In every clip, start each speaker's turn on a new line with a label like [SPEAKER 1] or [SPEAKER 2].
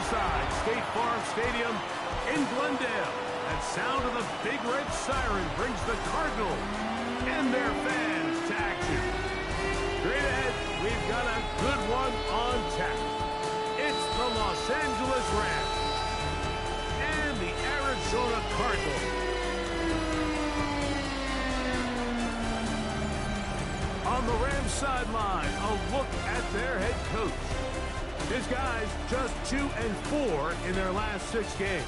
[SPEAKER 1] inside State Farm Stadium in Glendale. That sound of the Big Red Siren brings the Cardinals and their fans to action. Straight ahead, we've got a good one on tap. It's the Los Angeles Rams and the Arizona Cardinals. On the Rams sideline, a look at their head coach. His guys just 2-4 in their last 6 games.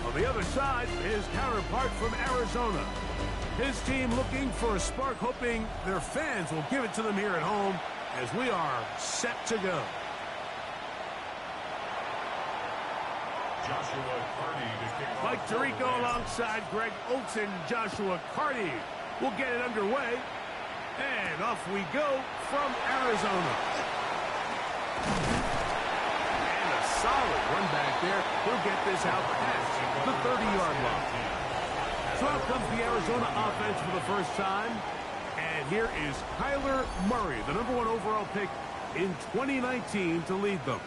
[SPEAKER 1] On the other side, his counterpart from Arizona. His team looking for a spark, hoping their fans will give it to them here at home as we are set to go. Mike Tirico alongside Greg Olsen. Joshua Carty will get it underway. And off we go from Arizona. And a solid run back there. He'll get this out past the 30-yard line. So out comes the Arizona offense for the first time. And here is Kyler Murray, the #1 overall pick in 2019 to lead them.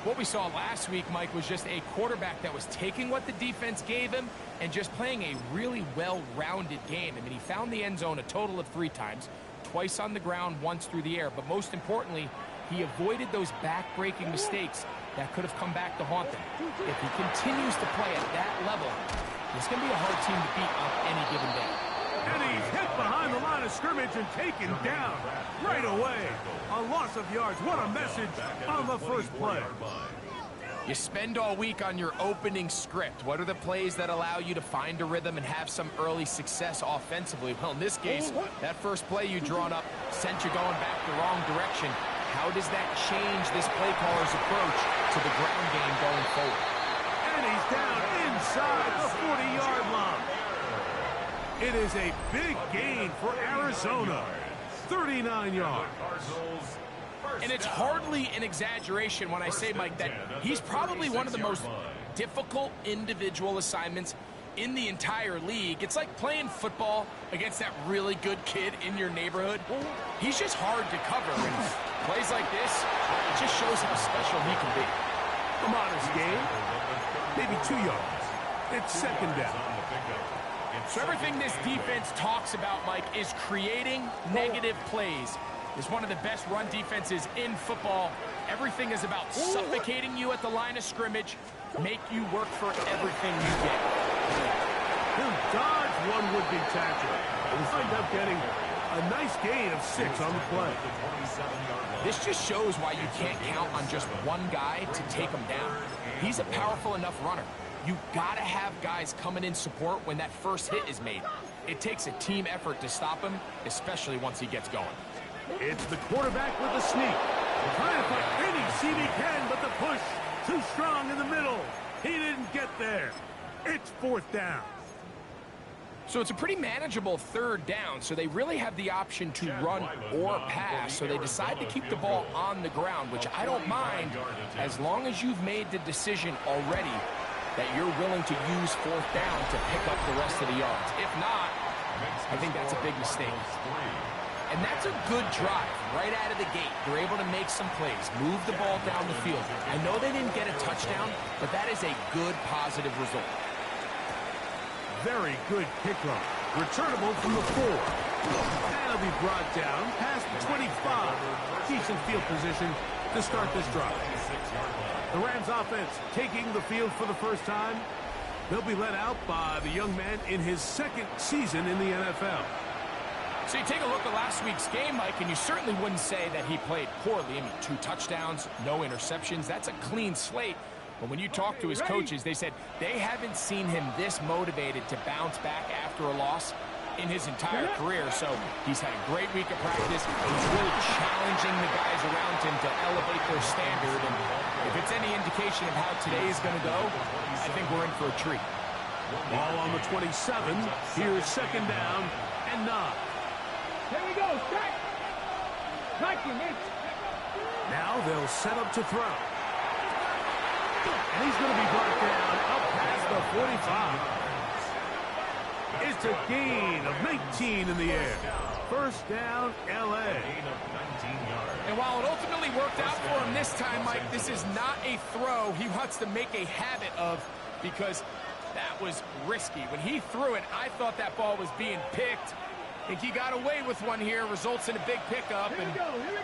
[SPEAKER 2] What we saw last week, Mike, was just a quarterback that was taking what the defense gave him and just playing a really well-rounded game. I mean, he found the end zone a total of 3 times, twice on the ground, once through the air. But most importantly, he avoided those back-breaking mistakes that could have come back to haunt them. If he continues to play at that level, it's going to be a hard team to beat on any given day.
[SPEAKER 1] And he's hit behind the line of scrimmage and taken down right away. A loss of yards. What a message on the first play.
[SPEAKER 2] You spend all week on your opening script. What are the plays that allow you to find a rhythm and have some early success offensively? Well, in this case, that first play you drawn up sent you going back the wrong direction. How does that change this play caller's approach to the ground game going forward?
[SPEAKER 1] And he's down inside the 40-yard line. It is a big gain for Arizona. 39 yards.
[SPEAKER 2] And it's hardly an exaggeration when I say, Mike, that he's probably one of the most difficult individual assignments in the entire league. It's like playing football against that really good kid in your neighborhood. He's just hard to cover. And plays like this, it just shows how special he can be.
[SPEAKER 1] A modest gain, maybe 2 yards. It's second down.
[SPEAKER 2] So everything this defense talks about, Mike, is creating negative plays. It's one of the best run defenses in football. Everything is about suffocating you at the line of scrimmage, make you work for everything you get.
[SPEAKER 1] He'll dodge one would-be tackler. He'll wind up getting a nice gain of 6 on the play.
[SPEAKER 2] This just shows why you can't count on just one guy to take him down. He's a powerful enough runner. You gotta have guys coming in support when that first hit is made. It takes a team effort to stop him, especially once he gets going.
[SPEAKER 1] It's the quarterback with the sneak. Trying to put any seam he can, but the push too strong in the middle. He didn't get there. It's 4th down.
[SPEAKER 2] So it's a pretty manageable 3rd down, so they really have the option to run or pass, so they decide to keep the ball on the ground, which I don't mind as long as you've made the decision already that you're willing to use 4th down to pick up the rest of the yards. If not, I think that's a big mistake. And that's a good drive right out of the gate. They're able to make some plays, move the ball down the field. I know they didn't get a touchdown, but that is a good, positive result.
[SPEAKER 1] Very good kickoff. Returnable from the 4. That'll be brought down past the 25. Decent field position to start this drive. The Rams offense taking the field for the first time. They'll be led out by the young man in his 2nd season in the NFL.
[SPEAKER 2] So you take a look at last week's game, Mike, and you certainly wouldn't say that he played poorly. I mean, 2 touchdowns, no interceptions. That's a clean slate. But when you talk to his coaches, they said they haven't seen him this motivated to bounce back after a loss in his entire career. So he's had a great week of practice. He's really challenging the guys around him to elevate their standard. And if it's any indication of how today is going to go, I think we're in for a treat.
[SPEAKER 1] Ball on the 27. Here's 2nd down and 9.
[SPEAKER 3] Here we go, strike!
[SPEAKER 1] Now they'll set up to throw. And he's going to be brought down up past the 45. It's a gain of 19 in the air. First down, L.A.
[SPEAKER 2] And while it ultimately worked out for him this time, Mike, this is not a throw he wants to make a habit of, because that was risky. When he threw it, I thought that ball was being picked. I think he got away with one here, results in a big pickup, and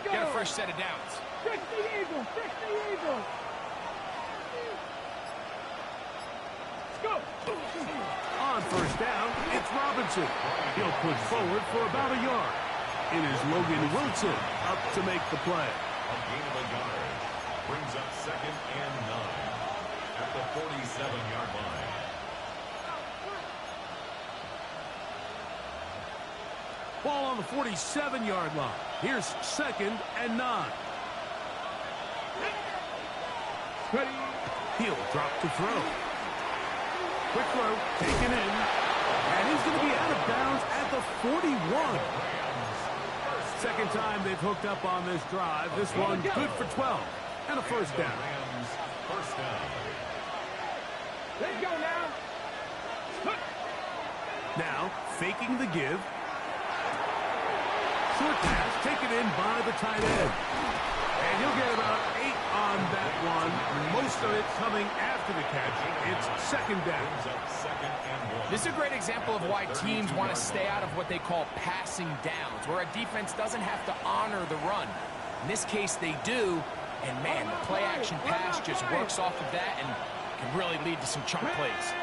[SPEAKER 2] get a fresh set of downs.
[SPEAKER 3] Fix the eagle, fix the eagle. Let's go.
[SPEAKER 1] On first down, it's Robinson. He'll push forward for about a yard. It is Logan Wilson up to make the play.
[SPEAKER 4] A gain of a yard. Brings up 2nd and 9 at the 47-yard line.
[SPEAKER 1] Ball on the 47-yard line. Here's 2nd and 9.
[SPEAKER 3] Ready.
[SPEAKER 1] He'll drop to throw. Quick throw, taken in. And he's going to be out of bounds at the 41. Second time they've hooked up on this drive. This one good for 12. And a first down.
[SPEAKER 4] First down.
[SPEAKER 3] Let's go now.
[SPEAKER 1] Now, faking the give. Short pass taken in by the tight end. And he'll get about 8 on that one. Most of it coming after the catch. It's 2nd down.
[SPEAKER 2] This is a great example of why teams want to stay out of what they call passing downs, where a defense doesn't have to honor the run. In this case, they do. And, man, the play-action pass just works off of that and can really lead to some chunk plays.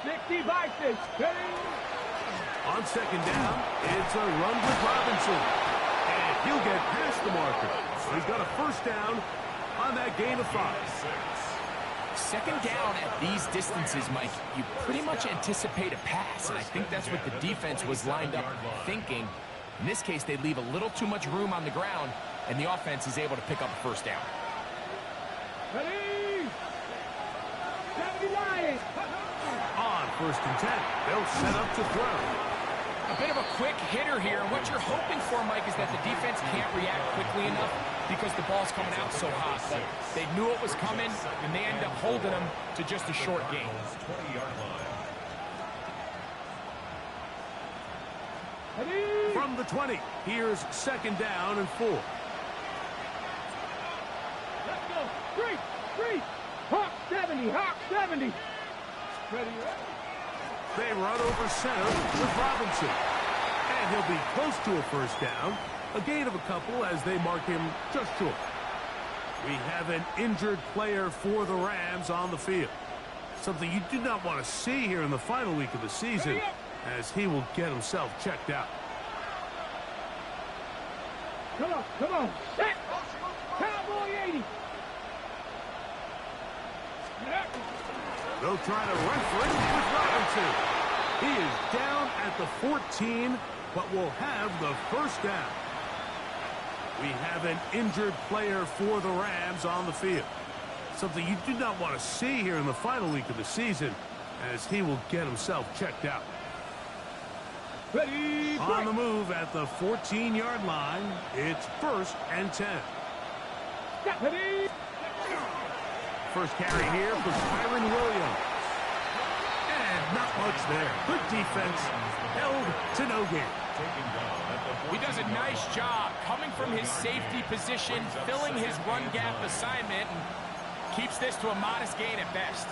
[SPEAKER 3] 60 by 6. Ready.
[SPEAKER 1] On 2nd down, it's a run with Robinson. And he'll get past the marker. So he's got a first down on that gain of 5.
[SPEAKER 2] 2nd down at these distances, Mike, you pretty much anticipate a pass, and I think that's what the defense was lined up thinking. In this case, they leave a little too much room on the ground, and the offense is able to pick up a first down.
[SPEAKER 3] Ready. 79.
[SPEAKER 1] On 1st and 10, they'll set up to throw.
[SPEAKER 2] A bit of a quick hitter here, and what you're hoping for, Mike, is that the defense can't react quickly enough because the ball's coming out so hot. But they knew it was coming, and they end up holding them to just a short gain.
[SPEAKER 4] 20-yard line.
[SPEAKER 3] Ready.
[SPEAKER 1] From the 20, here's 2nd down and 4.
[SPEAKER 3] Let's go. 3. Hawk 70. Hawk 70. Ready.
[SPEAKER 1] They run over center with Robinson. And he'll be close to a first down. A gain of a couple as they mark him just short. We have an injured player for the Rams on the field. Something you do not want to see here in the final week of the season, as he will get himself checked out.
[SPEAKER 3] Come on. Set. Cowboy 80.
[SPEAKER 1] They'll try to run for it with Robinson. He is down at the 14, but will have the first down. We have an injured player for the Rams on the field. Something you do not want to see here in the final week of the season, as he will get himself checked out.
[SPEAKER 3] Ready.
[SPEAKER 1] On the move at the 14-yard line, it's 1st and 10.
[SPEAKER 3] Ready.
[SPEAKER 1] First carry here for Kyron Williams. And not much there. Good defense. Held to no gain.
[SPEAKER 2] He does a nice job coming from his safety position, filling his run gap assignment, and keeps this to a modest gain at best.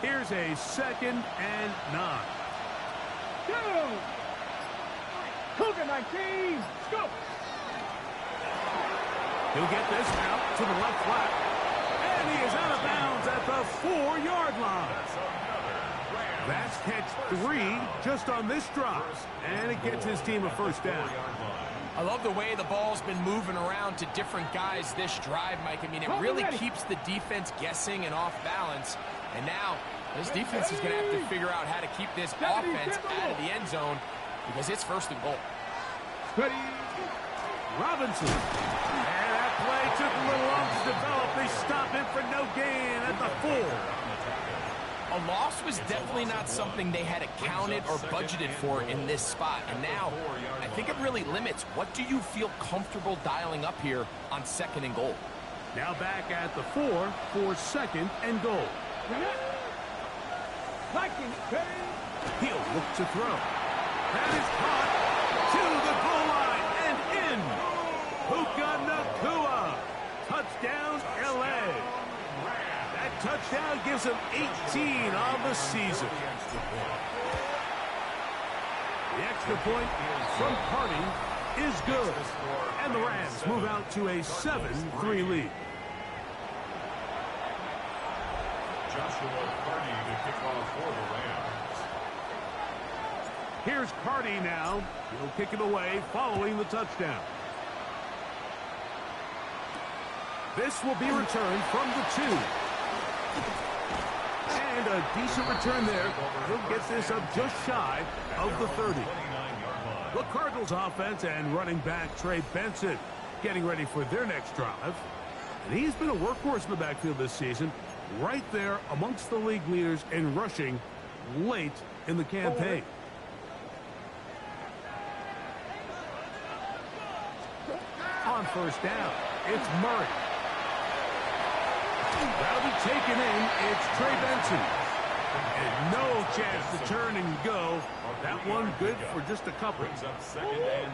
[SPEAKER 1] Here's a 2nd and 9.
[SPEAKER 3] Go. Cougar 19. Let's go.
[SPEAKER 1] He'll get this out to the left flat. And he is out of bounds at the 4-yard line. That's catch 3 just on this drive. And it gets his team a first down.
[SPEAKER 2] I love the way the ball's been moving around to different guys this drive, Mike. I mean, it really keeps the defense guessing and off balance. And now, this defense is going to have to figure out how to keep this offense out of the end zone because it's 1st and goal.
[SPEAKER 3] Ready.
[SPEAKER 1] Robinson. And that play took a little long to develop. They stop him for no gain at the 4.
[SPEAKER 2] A loss was definitely not something they had accounted or budgeted for in this spot. And now, I think it really limits. What do you feel comfortable dialing up here on 2nd and goal?
[SPEAKER 1] Now back at the 4 for 2nd and goal. He'll look to throw. That is caught to the goal line and in. Puka Nacua. Touchdown, LA. That touchdown gives him 18 on the season. The extra point from Cardi is good. And the Rams move out to a 7-3 lead.
[SPEAKER 4] Joshua Cardi to kick off for the Rams.
[SPEAKER 1] Here's Cardi now. He'll kick it away following the touchdown. This will be returned from the 2. And a decent return there. He'll get this up just shy of the 30. The Cardinals offense and running back Trey Benson getting ready for their next drive. And he's been a workhorse in the backfield this season, right there amongst the league leaders in rushing late in the campaign. On first down, it's Murray. That'll be taken in. It's Trey Benson. And no chance to turn and go. That one good for just a couple.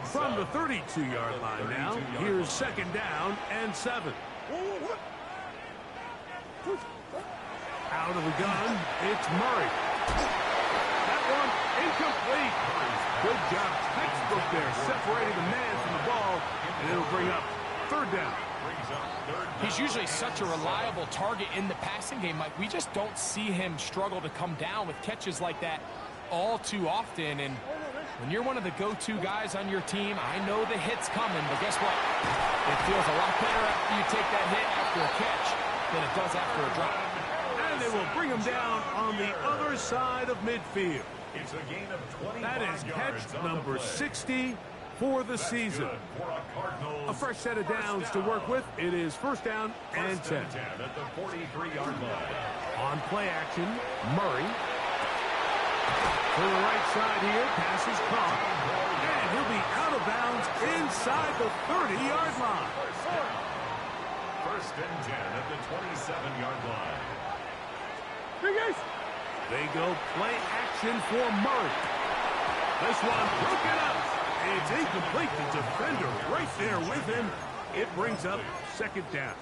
[SPEAKER 1] From the 32-yard line now, here's 2nd down and 7. Out of the gun, it's Murray. That one incomplete. Good job. Textbook there, separating the man from the ball, and it'll bring up 3rd down.
[SPEAKER 2] He's usually such a reliable target in the passing game, Mike. We just don't see him struggle to come down with catches like that all too often. And when you're one of the go-to guys on your team, I know the hit's coming, but guess what? It feels a lot better after you take that hit after a catch than it does after a drop.
[SPEAKER 1] And they will bring him down on the other side of midfield.
[SPEAKER 4] It's a gain of 25
[SPEAKER 1] That is catch number 60 for the season. A fresh set of downs to work with. It is 1st down and 10.
[SPEAKER 4] At the 43-yard line.
[SPEAKER 1] On play action, Murray. To the right side here, pass is caught. And he'll be out of bounds inside the 30-yard line.
[SPEAKER 4] 1st and 10 at the 27-yard line.
[SPEAKER 1] They go play action for Murray. This one broken up. It's incomplete. The defender right there with him. It brings up 2nd down.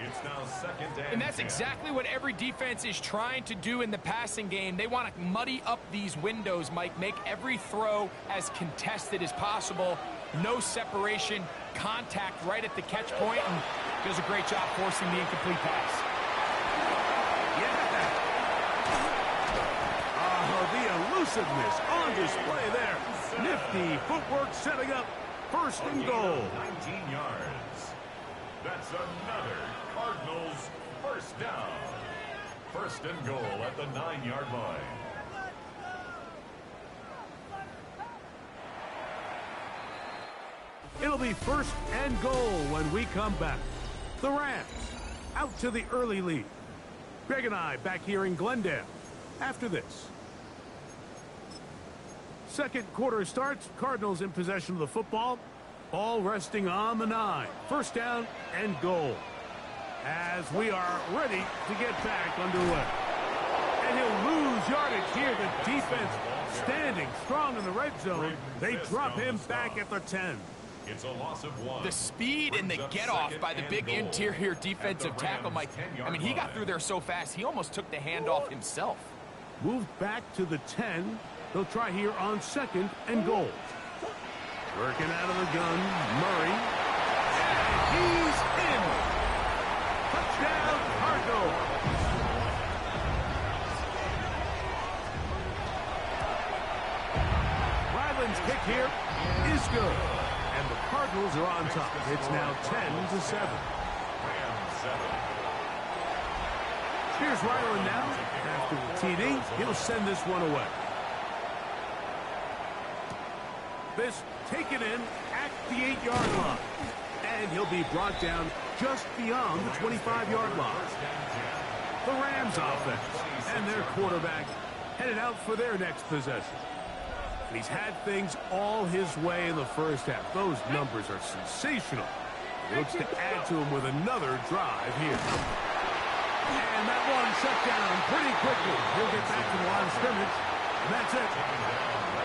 [SPEAKER 4] It's now 2nd down.
[SPEAKER 2] And that's exactly what every defense is trying to do in the passing game. They want to muddy up these windows, Mike, make every throw as contested as possible. No separation, contact right at the catch point, and does a great job forcing the incomplete pass.
[SPEAKER 1] Yeah. The elusiveness on display there. Nifty footwork setting up 1st and goal.
[SPEAKER 4] 19 yards. That's another Cardinals 1st down. 1st and goal at the 9-yard line.
[SPEAKER 1] It'll be 1st and goal when we come back. The Rams out to the early lead. Greg and I back here in Glendale after this. 2nd quarter starts. Cardinals in possession of the football. Ball resting on the 9. 1st down and goal. As we are ready to get back underway. And he'll lose yardage here. The defense standing strong in the red zone. They drop him back at the 10.
[SPEAKER 4] It's a loss of 1.
[SPEAKER 2] The speed and the get-off by the big interior defensive tackle, Mike. I mean, he got through there so fast, he almost took the handoff himself.
[SPEAKER 1] Moved back to the 10. They'll try here on 2nd and goal. Working out of the gun, Murray. And he's in. Touchdown, Cardinals. Ryland's kick here is good. And the Cardinals are on top. It's now 10-7. Here's Ryland now. After the TD, he'll send this one away. This taken in at the 8-yard line. And he'll be brought down just beyond the 25-yard line. The Rams offense And their quarterback headed out for their next possession. And he's had things all his way in the first half. Those numbers are sensational. He looks to add to him with another drive here. And that one shut down pretty quickly. He'll get back to the line of scrimmage, and that's it.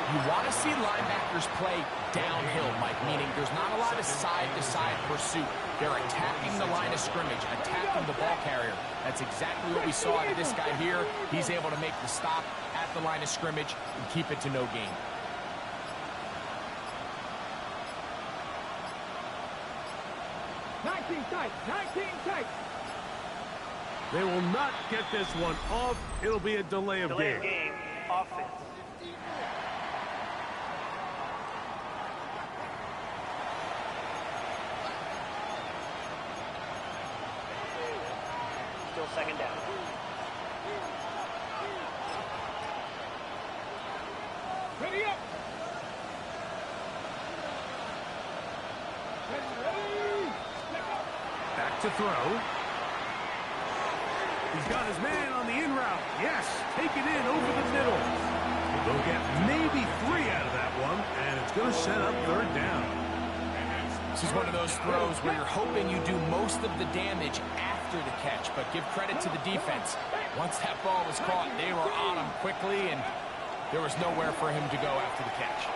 [SPEAKER 2] You want to see linebackers play downhill, Mike, meaning there's not a lot of side-to-side pursuit. They're attacking the line of scrimmage, attacking the ball carrier. That's exactly what we saw out of this guy here. He's able to make the stop at the line of scrimmage and keep it to no gain.
[SPEAKER 1] They will not get this one off. It'll be a delay of game.
[SPEAKER 5] Offense. Still second down.
[SPEAKER 3] Ready up. Ready.
[SPEAKER 1] Back to throw. He's got his man on the in route. Yes, take it in over the middle. They'll get maybe 3 out of that one, and it's going to set up third down.
[SPEAKER 2] This is one of those throws where you're hoping you do most of the damage after the catch, but give credit to the defense. Once that ball was caught, they were on him quickly, and there was nowhere for him to go after the catch.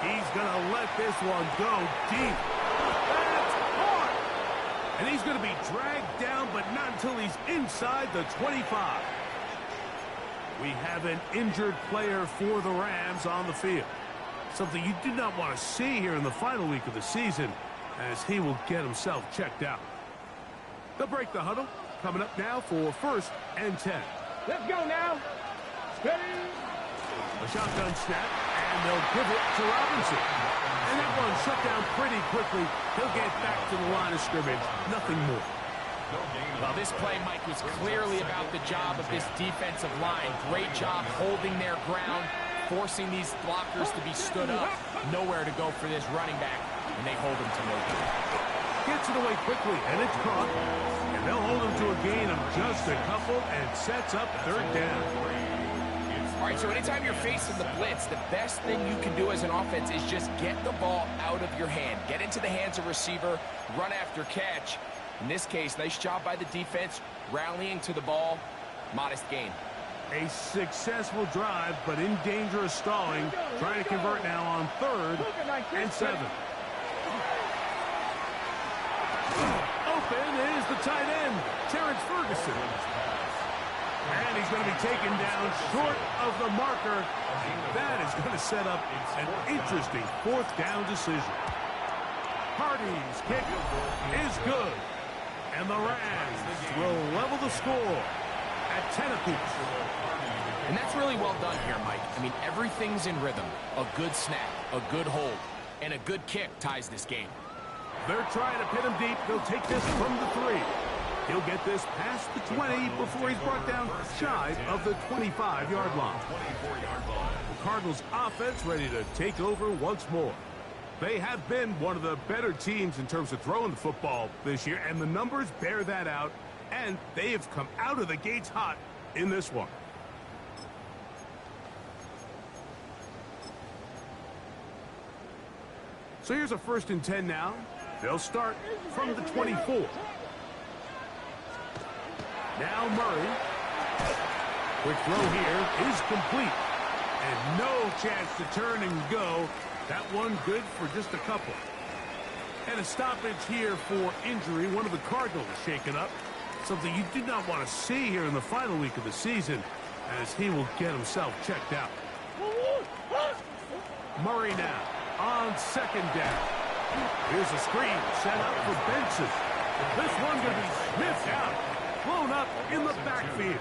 [SPEAKER 1] He's going to let this one go deep. That's hard. And he's going to be dragged down, but not until he's inside the 25. We have an injured player for the Rams on the field. Something you do not want to see here in the final week of the season, as he will get himself checked out. They'll break the huddle. Coming up now for 1st and 10.
[SPEAKER 3] Let's go now. Steady.
[SPEAKER 1] A shotgun snap, and they'll give it to Robinson. And that one shut down pretty quickly. He'll get back to the line of scrimmage. Nothing more.
[SPEAKER 2] Well, this play, Mike, was clearly about the job of this defensive line. Great job holding their ground, forcing these blockers to be stood up. Nowhere to go for this running back, and they hold him to no gain.
[SPEAKER 1] Gets it away quickly, and it's caught. And they'll hold him to a gain of just a couple, and sets up third down.
[SPEAKER 2] All right, so anytime you're facing the blitz, the best thing you can do as an offense is just get the ball out of your hand. Get into the hands of receiver, run after catch. In this case, nice job by the defense, rallying to the ball. Modest gain.
[SPEAKER 1] A successful drive, but in danger of stalling. Trying to convert now on 3rd and 7. Open is the tight end, Terrence Ferguson. And he's going to be taken down short of the marker. That is going to set up an interesting 4th down decision. Hardy's kick is good. And the Rams will level the score at 10 apiece.
[SPEAKER 2] And that's really well done here, Mike. I mean, everything's in rhythm. A good snap, a good hold, and a good kick ties this game.
[SPEAKER 1] They're trying to pin him deep. They'll take this from the 3. He'll get this past the 20 before he's brought down shy of the 25-yard line. The Cardinals offense ready to take over once more. They have been one of the better teams in terms of throwing the football this year, and the numbers bear that out, and they have come out of the gates hot in this one. So here's a 1st and 10 now. They'll start from the 24. Now Murray. Quick throw here is complete. And no chance to turn and go. That one good for just a couple. And a stoppage here for injury. One of the Cardinals shaken up. Something you do not want to see here in the final week of the season, as he will get himself checked out. Murray now on 2nd down. Here's a screen set up for Benson. This one going to be sniffed out. Blown up in the backfield.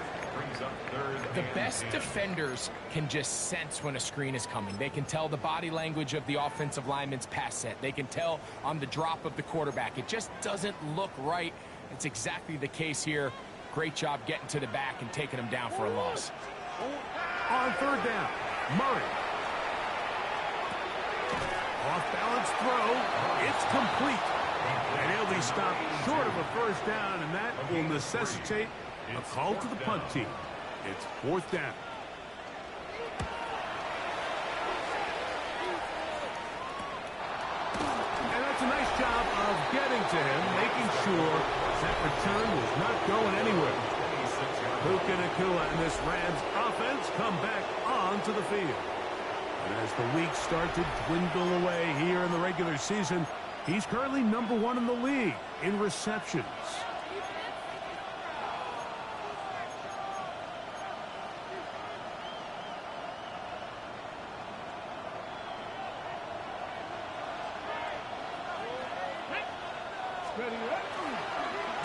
[SPEAKER 2] The best defenders can just sense when a screen is coming. They can tell the body language of the offensive lineman's pass set. They can tell on the drop of the quarterback. It just doesn't look right. It's exactly the case here. Great job getting to the back and taking him down for a loss.
[SPEAKER 1] On 3rd down, Murray. Off-balance throw. It's complete. And he'll be stopped short of a 1st down, and that will necessitate a call to the punt team. It's 4th down. And that's a nice job of getting to him, making sure that return was not going anywhere. Puka Nacua and this Rams offense come back onto the field. And as the weeks start to dwindle away here in the regular season, he's currently #1 in the league in receptions.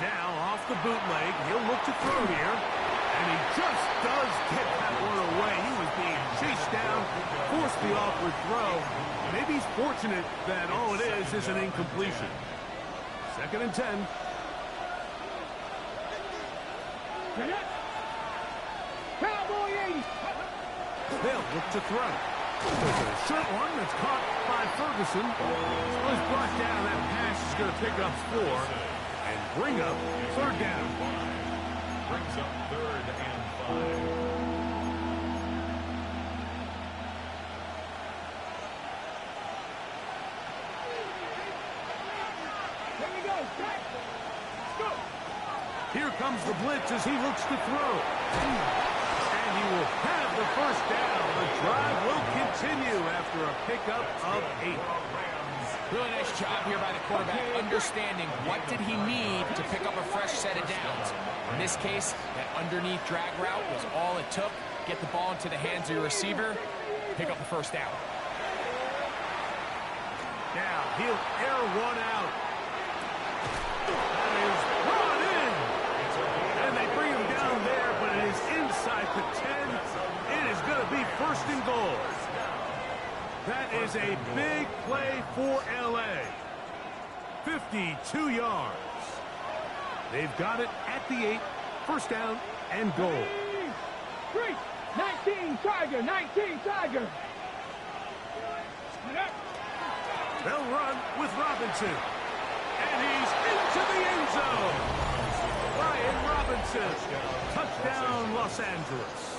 [SPEAKER 1] Now off the bootleg, he'll look to throw here. And he just does get that one away. He was being chased down, forced the awkward throw. Maybe he's fortunate that all it is an incompletion. 2nd and 10.
[SPEAKER 3] Cowboy 80.
[SPEAKER 1] They'll look to throw. There's a short one that's caught by Ferguson. Was brought down. That pass is going to pick up 4 and bring up 3rd down.
[SPEAKER 4] Brings up 3rd and 5.
[SPEAKER 3] Here we go. Go.
[SPEAKER 1] Here comes the blitz as he looks to throw. And he will have the 1st down. The drive will continue after a pickup of 8.
[SPEAKER 2] Really nice job here by the quarterback, understanding what did he need to pick up a fresh set of downs. In this case, that underneath drag route was all it took. Get the ball into the hands of your receiver, pick up the 1st down.
[SPEAKER 1] Now he'll air one out. That is brought in. And they bring him down there, but it is inside the 10. It is going to be 1st and goal. That is a big play for L.A. 52 yards. They've got it at the 8. 1st down and goal.
[SPEAKER 3] 19 Tiger. 19 Tiger.
[SPEAKER 1] They'll run with Robinson. And he's into the end zone. Brian Robinson. Touchdown, Los Angeles.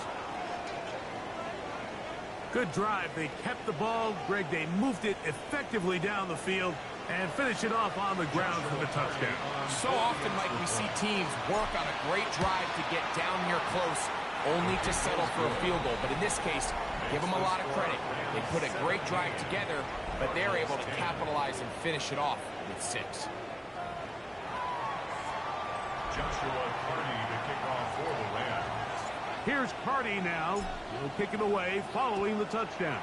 [SPEAKER 1] Good drive. They kept the ball. Greg, they moved it effectively down the field and finish it off on the ground for the touchdown.
[SPEAKER 2] So often, Mike, we see teams work on a great drive to get down here close, only to settle for a field goal. But in this case, give them a lot of credit. They put a great drive together, but they're able to capitalize and finish it off with 6.
[SPEAKER 4] Joshua Carney to kick off for the Rams.
[SPEAKER 1] Here's Cardi now. He'll kick it away following the touchdown.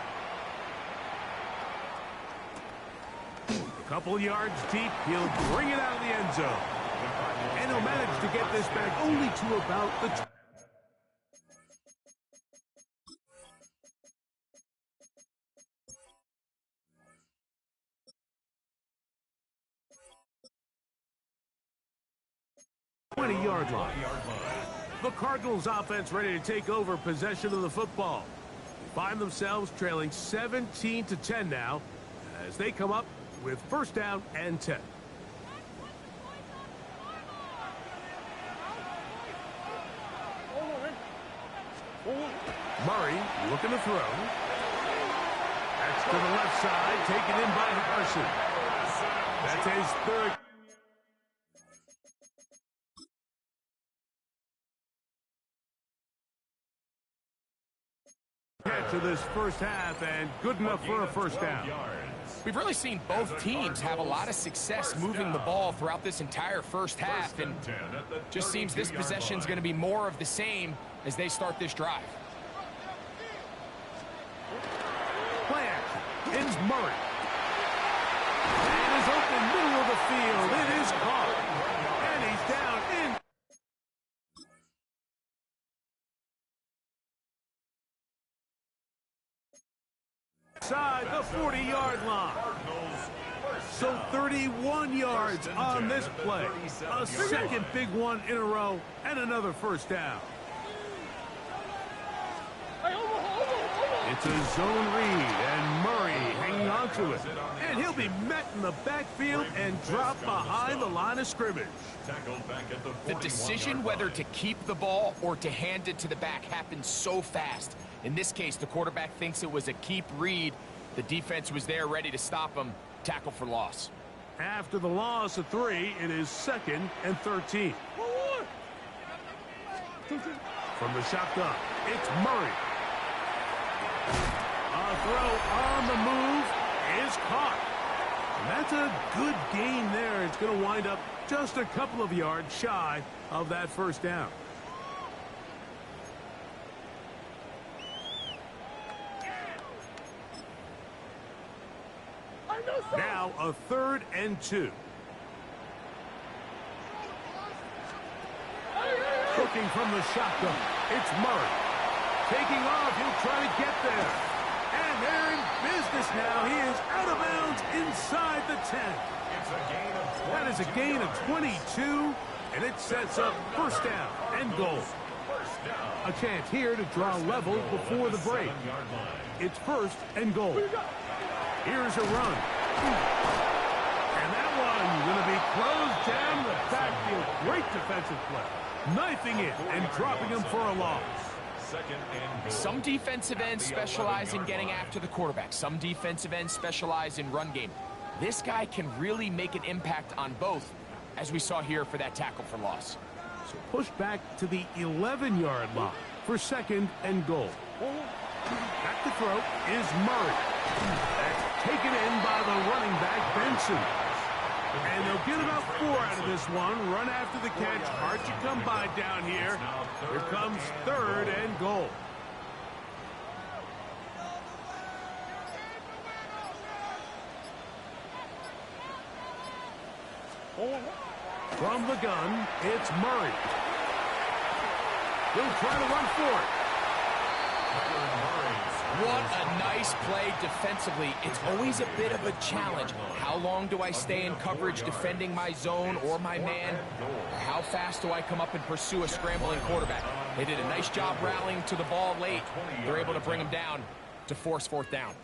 [SPEAKER 1] A couple yards deep. He'll bring it out of the end zone. And he'll manage to get this back only to about the 20-yard line. The Cardinals offense ready to take over possession of the football. They find themselves trailing 17-10 now as they come up with 1st down and 10. Murray looking to throw. That's to the left side, taken in by Harrison. That's his 3rd. Catch of this 1st half and good enough for a 1st down.
[SPEAKER 2] We've really seen both teams have a lot of success moving the ball throughout this entire 1st half, and just seems this possession is going to be more of the same as they start this drive.
[SPEAKER 1] Play action. It's Murray. And is open middle of the field. It is caught. And he's down in. Side the 40-yard line. So 31 yards on this play. A 2nd big one in a row and another 1st down. It's a zone read, and Murray hanging on to it. And he'll be met in the backfield and dropped behind the line of scrimmage.
[SPEAKER 2] The decision whether to keep the ball or to hand it to the back happens so fast. In this case, the quarterback thinks it was a keep read. The defense was there ready to stop him. Tackle for loss.
[SPEAKER 1] After the loss of 3, it is 2nd and 13. From the shotgun, it's Murray. A throw on the move is caught. And that's a good gain there. It's going to wind up just a couple of yards shy of that first down. Now a 3rd and 2. Looking from the shotgun, it's Murray. Taking off, he'll try to get there. And they're in business now. He is out of bounds inside the 10. That is a gain of 22, and it sets up first down and goal. A chance here to draw level before the break. It's 1st and goal. Here's a run. And that one going to be closed down the backfield. Great defensive play. Knifing it and dropping him for a loss.
[SPEAKER 2] Some defensive ends specialize in getting after the quarterback. Some defensive ends specialize in run game. This guy can really make an impact on both, as we saw here for that tackle for loss.
[SPEAKER 1] So push back to the 11-yard line for 2nd and goal. Back to throw is Murray. That's taken in by the running back, Benson. And they'll get about 4 out of this one. Run after the catch. Hard to come by down here. Here comes 3rd and goal. From the gun, it's Murray. He'll try to run for it.
[SPEAKER 2] What a nice play defensively. It's always a bit of a challenge. How long do I stay in coverage defending my zone or my man? Or how fast do I come up and pursue a scrambling quarterback? They did a nice job rallying to the ball late. They're able to bring him down to force 4th down.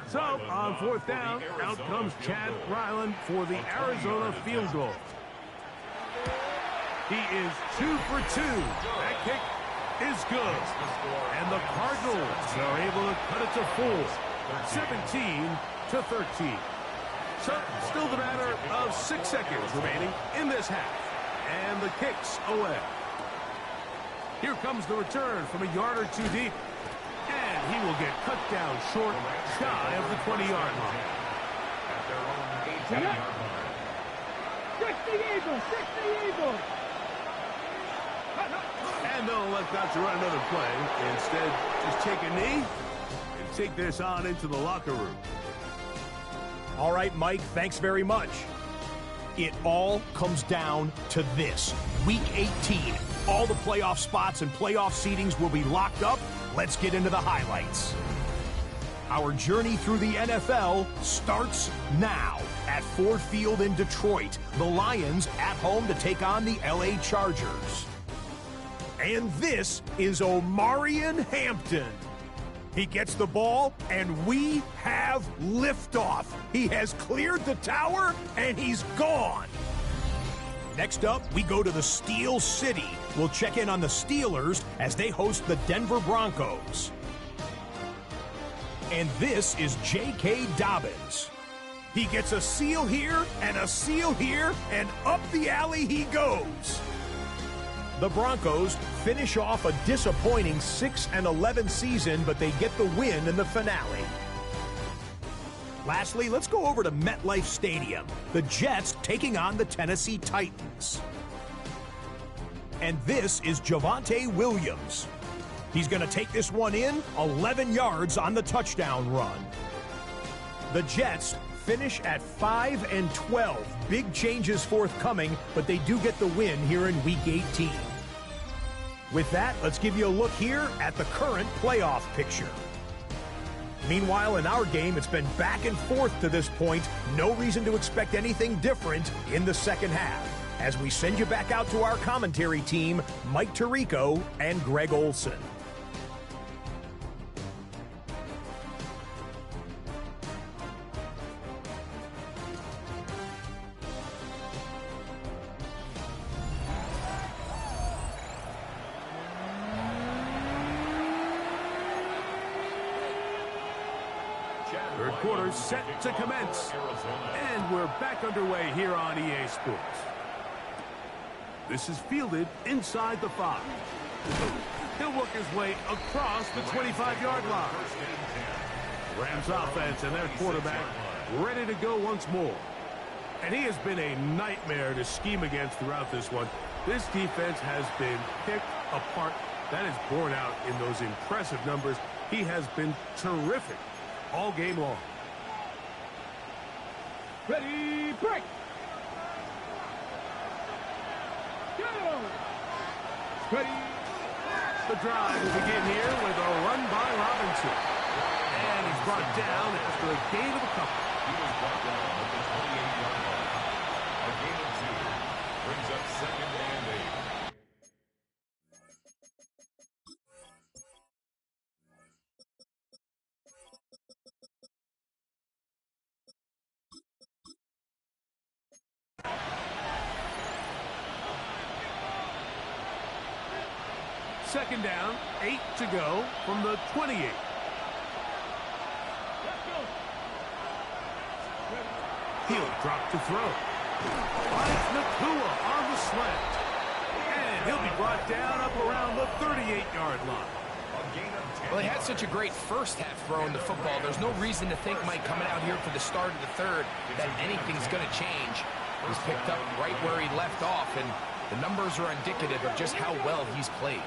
[SPEAKER 1] So, on 4th down, out comes Chad Ryland for the Arizona field goal. He is 2 for 2. That kick is good. And the Cardinals are able to cut it to 4, 17-13. So, still the matter of 6 seconds remaining in this half. And the kick's away. Here comes the return from a yard or 2 deep. And he will get cut down short, shy of the 20-yard line.
[SPEAKER 4] At their own 18-yard line.
[SPEAKER 3] 60 Eagles, 60 Eagles.
[SPEAKER 1] And they'll let Dr. run another play. Instead, just take a knee and take this on into the locker room.
[SPEAKER 6] All right, Mike, thanks very much. It all comes down to this. Week 18. All the playoff spots and playoff seedings will be locked up. Let's get into the highlights. Our journey through the NFL starts now at Ford Field in Detroit. The Lions at home to take on the LA Chargers. And this is Omarion Hampton. He gets the ball, and we have liftoff. He has cleared the tower, and he's gone. Next up, we go to the Steel City. We'll check in on the Steelers as they host the Denver Broncos. And this is J.K. Dobbins. He gets a seal here, and a seal here, and up the alley he goes. The Broncos finish off a disappointing 6-11 season, but they get the win in the finale. Lastly, let's go over to MetLife Stadium. The Jets taking on the Tennessee Titans. And this is Javonte Williams. He's going to take this one in, 11 yards on the touchdown run. The Jets finish at 5-12. Big changes forthcoming, but they do get the win here in Week 18. With that, let's give you a look here at the current playoff picture. Meanwhile, in our game, it's been back and forth to this point. No reason to expect anything different in the second half. As we send you back out to our commentary team, Mike Tirico and Greg Olson.
[SPEAKER 1] Third quarter set to commence. And we're back underway here on EA Sports. This is fielded inside the 5. He'll work his way across the 25-yard line. Rams offense and their quarterback ready to go once more. And he has been a nightmare to scheme against throughout this one. This defense has been picked apart. That is borne out in those impressive numbers. He has been terrific all game long.
[SPEAKER 3] Ready, break! Go! Ready.
[SPEAKER 1] The drive will begin here with a run by Robinson. And he's brought down after a gain of a couple.
[SPEAKER 4] He was brought down at the 28-yard line. A gain of 2 brings up 2nd and 8.
[SPEAKER 1] Second down, 8 to go from the 28. He'll drop to throw. Finds Nakua on the slant. And he'll be brought down up around the 38-yard line.
[SPEAKER 2] Well, he had such a great first half throwing the football. There's no reason to think, Mike, coming out here for the start of the third, that anything's going to change. He's picked up right where he left off, and the numbers are indicative of just how well he's played.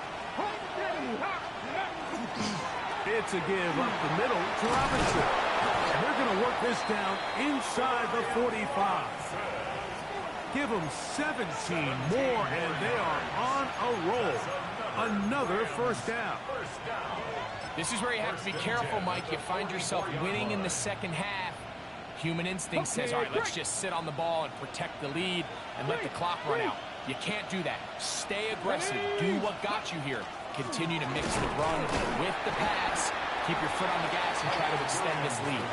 [SPEAKER 1] It's a give up the middle to Robinson. And they're going to work this down inside the 45. Give them 17 more, and they are on a roll. Another first down.
[SPEAKER 2] This is where you have to be careful, Mike. You find yourself winning in the second half. Human instinct says, all right, let's just sit on the ball and protect the lead and let the clock run out. You can't do that. Stay aggressive. Do what got you here. Continue to mix the run with the pass. Keep your foot on the gas and try to extend this lead.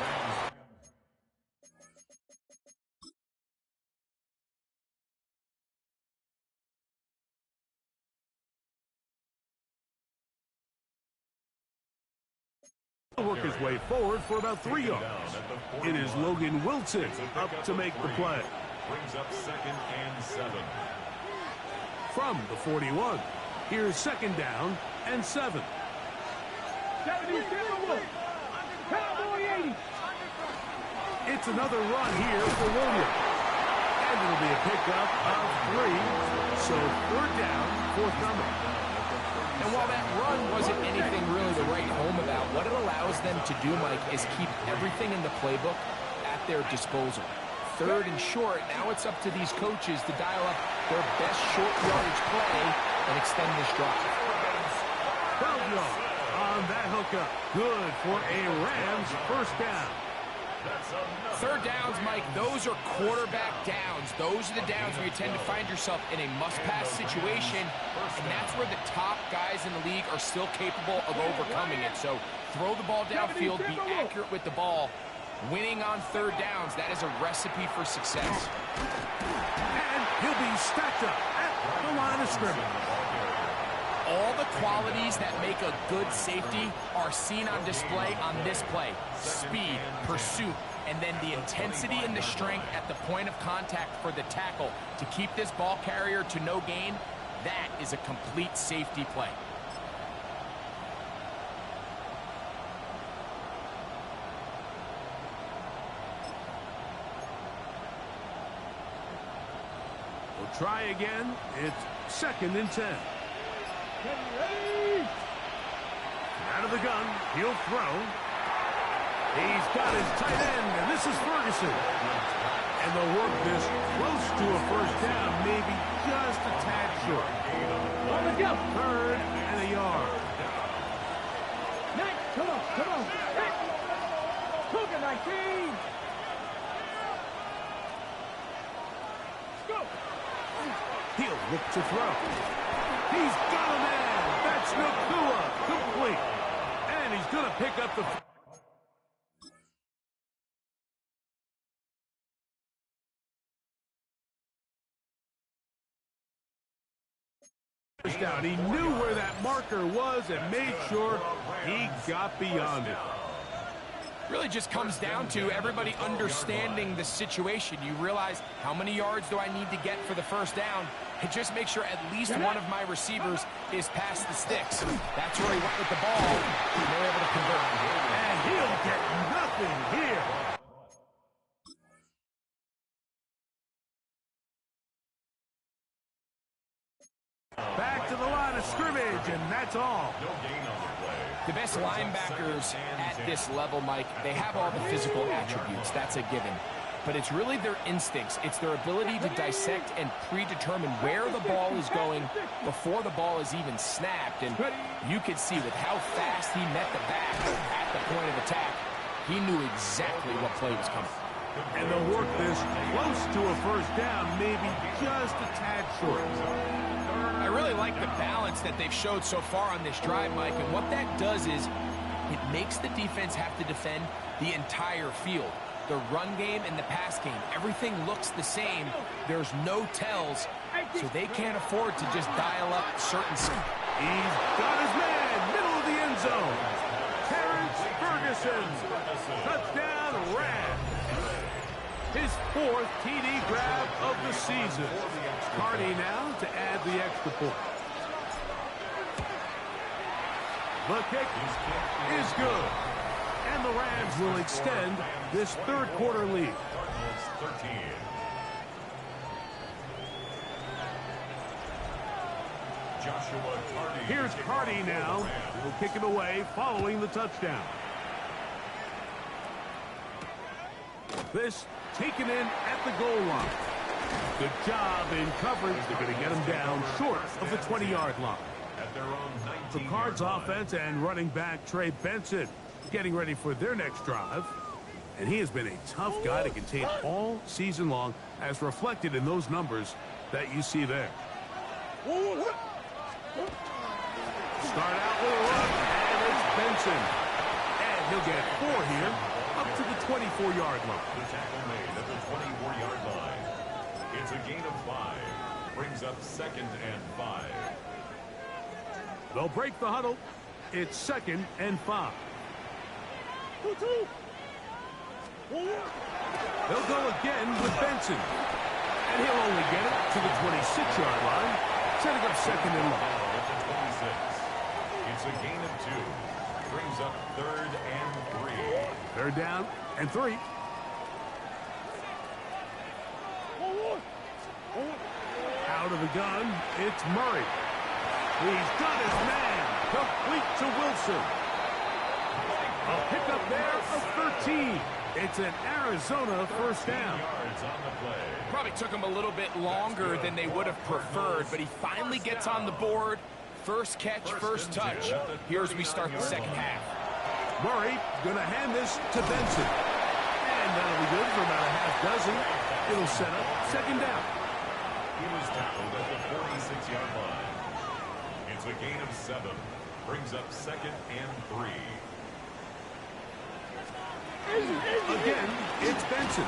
[SPEAKER 1] He'll work his way forward for about 3 yards. It is Logan Wilson up to make the play.
[SPEAKER 4] Brings up 2nd and 7.
[SPEAKER 1] From the 41, here's second down and 7.
[SPEAKER 3] 70, Cowboy 80.
[SPEAKER 1] It's another run here for Williams. And it'll be a pickup of 3. So 3rd down, 4th number.
[SPEAKER 2] And while that run wasn't anything really to write home about, what it allows them to do, Mike, is keep everything in the playbook at their disposal. 3rd and short, now it's up to these coaches to dial up their best short yardage play and extend this drive.
[SPEAKER 1] 12 yards on that hookup. Good for a Rams first down.
[SPEAKER 2] 3rd downs, Mike, those are quarterback downs. Those are the downs where you tend to find yourself in a must-pass situation, and that's where the top guys in the league are still capable of overcoming it. So throw the ball downfield, be accurate with the ball. Winning on 3rd downs, that is a recipe for success.
[SPEAKER 1] And he'll be stacked up at the line of scrimmage.
[SPEAKER 2] All the qualities that make a good safety are seen on display on this play. Speed, pursuit, and then the intensity and the strength at the point of contact for the tackle to keep this ball carrier to no gain. That is a complete safety play.
[SPEAKER 1] We'll try again. It's 2nd and 10. Out of the gun, he'll throw. He's got his tight end, and this is Ferguson. And they'll work this close to a first down, maybe just a tad short. 3rd and a yard.
[SPEAKER 3] Next, come on. Cougar 19. Go.
[SPEAKER 1] He'll look to throw. He's got a man. That's Nakua, complete. And he's going to pick up the first down. He knew where that marker was and made sure he got beyond it.
[SPEAKER 2] Really just comes down to everybody understanding the situation. You realize, how many yards do I need to get for the first down? And just make sure at least one of my receivers is past the sticks. That's where he went with the ball, and they were able to convert.
[SPEAKER 1] And he'll get nothing here. Back to the line of scrimmage, and that's all.
[SPEAKER 4] No gain on the play.
[SPEAKER 2] The best linebackers at this level, Mike, they have all the physical attributes. That's a given. But it's really their instincts. It's their ability to dissect and predetermine where the ball is going before the ball is even snapped. And you could see with how fast he met the back at the point of attack, he knew exactly what play was coming.
[SPEAKER 1] And they'll work this close to a first down, maybe just a tad short.
[SPEAKER 2] I really like the balance that they've showed so far on this drive, Mike, and what that does is it makes the defense have to defend the entire field. The run game and the pass game, everything looks the same. There's no tells, so they can't afford to just dial up certain stuff.
[SPEAKER 1] He's got his man, middle of the end zone. Terrence Ferguson, touchdown Rams. His fourth TD grab of the season. Cardi now to add the extra point. The kick is good. And the Rams will extend this third quarter lead.
[SPEAKER 4] Cardinals 13. Joshua Cardi.
[SPEAKER 1] Here's Cardi now. He'll kick it away following the touchdown. This taken in at the goal line. Good job in coverage. They're going to get him down short of the 20-yard line.
[SPEAKER 4] At their own 19-yard
[SPEAKER 1] The Cards
[SPEAKER 4] line.
[SPEAKER 1] offense and running back Trey Benson getting ready for their next drive. And he has been a tough guy to contain all season long, as reflected in those numbers that you see there. Start out with a run, and it's Benson. And he'll get 4 here, up to the 24-yard line.
[SPEAKER 4] The tackle made at the 24-yard line. It's a gain of 5. Brings up 2nd and 5.
[SPEAKER 1] They'll break the huddle. It's 2nd and 5. They'll go again with Benson. And he'll only get it to the 26-yard line, setting up 2nd and 1.
[SPEAKER 4] At the 26. It's a gain of 2. Brings up 3rd and 3.
[SPEAKER 1] 3rd down and 3. Out of the gun, it's Murray. He's got his man. Complete to Wilson. A pickup there of 13. It's an Arizona first down.
[SPEAKER 4] Yards on the play.
[SPEAKER 2] Probably took him a little bit longer than they would have preferred, but he finally gets on the board. First catch, first touch. Here as we start the second half.
[SPEAKER 1] Murray going to hand this to Benson. And that'll be good for about a half dozen. It'll set up 2nd down.
[SPEAKER 4] He was tackled at the 46-yard line. It's a gain of 7. Brings up 2nd and 3.
[SPEAKER 1] Again, it's Benson.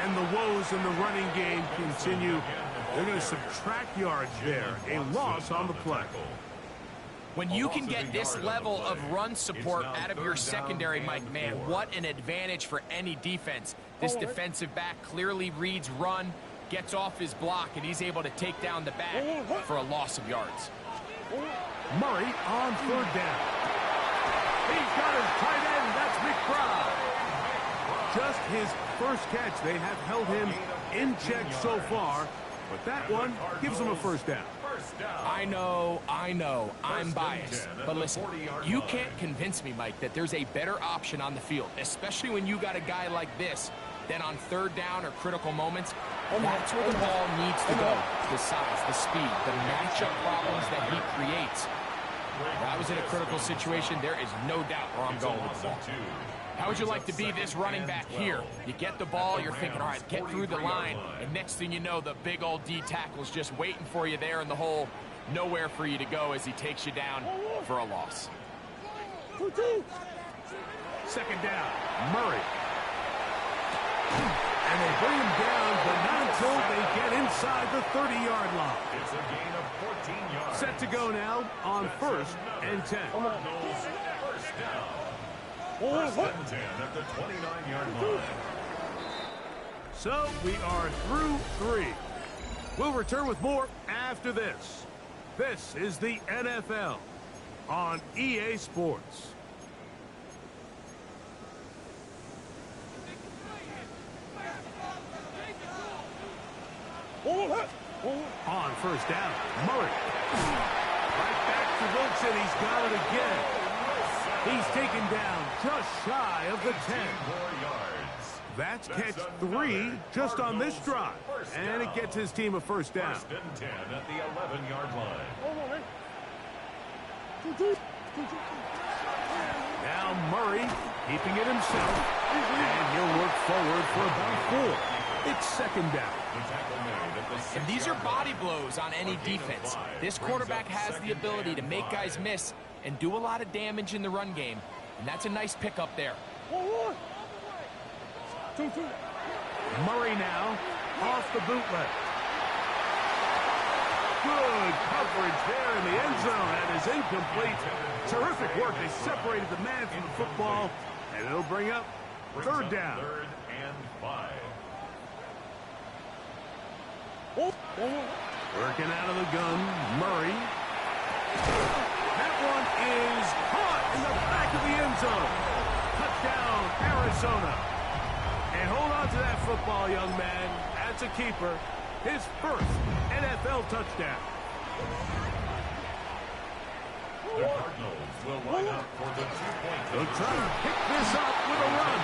[SPEAKER 1] And the woes in the running game continue. They're going to subtract yards there. A loss on the play.
[SPEAKER 2] When you can get this level of run support out of your secondary, Mike, man, what an advantage for any defense. This defensive back clearly reads run, gets off his block, and he's able to take down the back for a loss of yards.
[SPEAKER 1] Murray on 3rd down. He's got his tight end. That's McBride. Just his first catch. They have held him in check so far, but that one gives him a first down.
[SPEAKER 2] I know, I'm biased. But listen, you can't convince me, Mike, that there's a better option on the field, especially when you got a guy like this, than on 3rd down or critical moments. That's where the ball needs to go. The size, the speed, the matchup problems that he creates. If I was in a critical situation, there is no doubt where I'm going with the ball. How would you like to be this running back here? You get the ball, you're thinking, all right, get through the line, and next thing you know, the big old D tackle's just waiting for you there in the hole. Nowhere for you to go as he takes you down for a loss.
[SPEAKER 1] 2nd down, Murray. And they bring him down, but not until they get inside the 30-yard line.
[SPEAKER 4] It's a gain of 14 yards.
[SPEAKER 1] Set to go now on 1st and 10.
[SPEAKER 4] Cardinals first down. First and 10 at the 29-yard line.
[SPEAKER 1] So we are through 3. We'll return with more after this. This is the NFL on EA Sports. On first down, Murray. Right back to Wilson. He's got it again. He's taken down just shy of the 10. That's catch 3 just on this drive. And it gets his team a first down.
[SPEAKER 4] First and 10 at the 11-yard line.
[SPEAKER 1] Now Murray keeping it himself. And he'll work forward for about 4. It's second down.
[SPEAKER 2] And these are body blows on any defense. This quarterback has the ability to make guys miss and do a lot of damage in the run game. And that's a nice pickup there.
[SPEAKER 1] Murray now off the bootleg. Good coverage there in the end zone. That is incomplete. Terrific work. They separated the man from the football. And it'll bring up third down.
[SPEAKER 4] Third and 5.
[SPEAKER 1] Working out of the gun, Murray. That one is caught in the back of the end zone. Touchdown, Arizona. And hold on to that football, young man. That's a keeper. His first NFL touchdown.
[SPEAKER 4] The Cardinals will line up for the 2-point.
[SPEAKER 1] They'll try to pick this up with a run.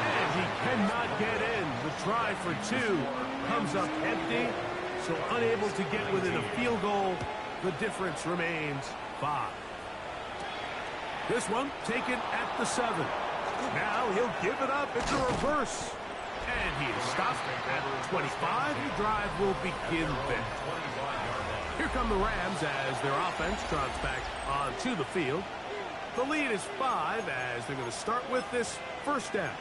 [SPEAKER 1] And he cannot get in. The try for 2 comes up empty, so unable to get within a field goal. The difference remains 5. This one taken at the 7. Now he'll give it up. It's a reverse. And he is stopped at 25. The drive will begin then. Here come the Rams as their offense trots back onto the field. The lead is 5 as they're going to start with this first down.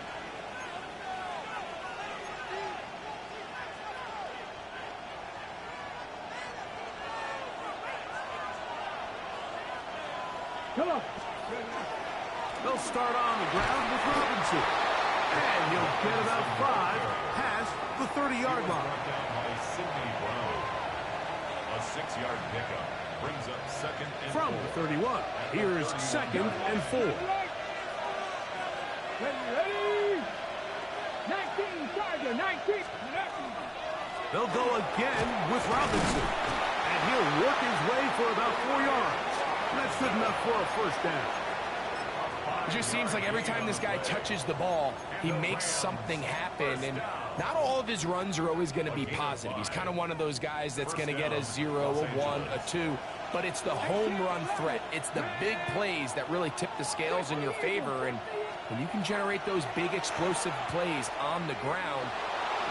[SPEAKER 3] Come on.
[SPEAKER 1] They'll start on the ground with Robinson. And he'll get about 5 past the 30-yard line.
[SPEAKER 4] A 6-yard pickup brings up second and
[SPEAKER 1] From
[SPEAKER 4] 4.
[SPEAKER 1] the 31, here's second and 4.
[SPEAKER 3] Ready? 19, Tiger, 19.
[SPEAKER 1] They'll go again with Robinson. And he'll work his way for about 4 yards. And that's good enough for a first down.
[SPEAKER 2] It just seems like every time this guy touches the ball, he makes something happen. And not all of his runs are always going to be positive. He's kind of one of those guys that's going to get a 0, a 1, a 2. But it's the home run threat. It's the big plays that really tip the scales in your favor. And when you can generate those big explosive plays on the ground,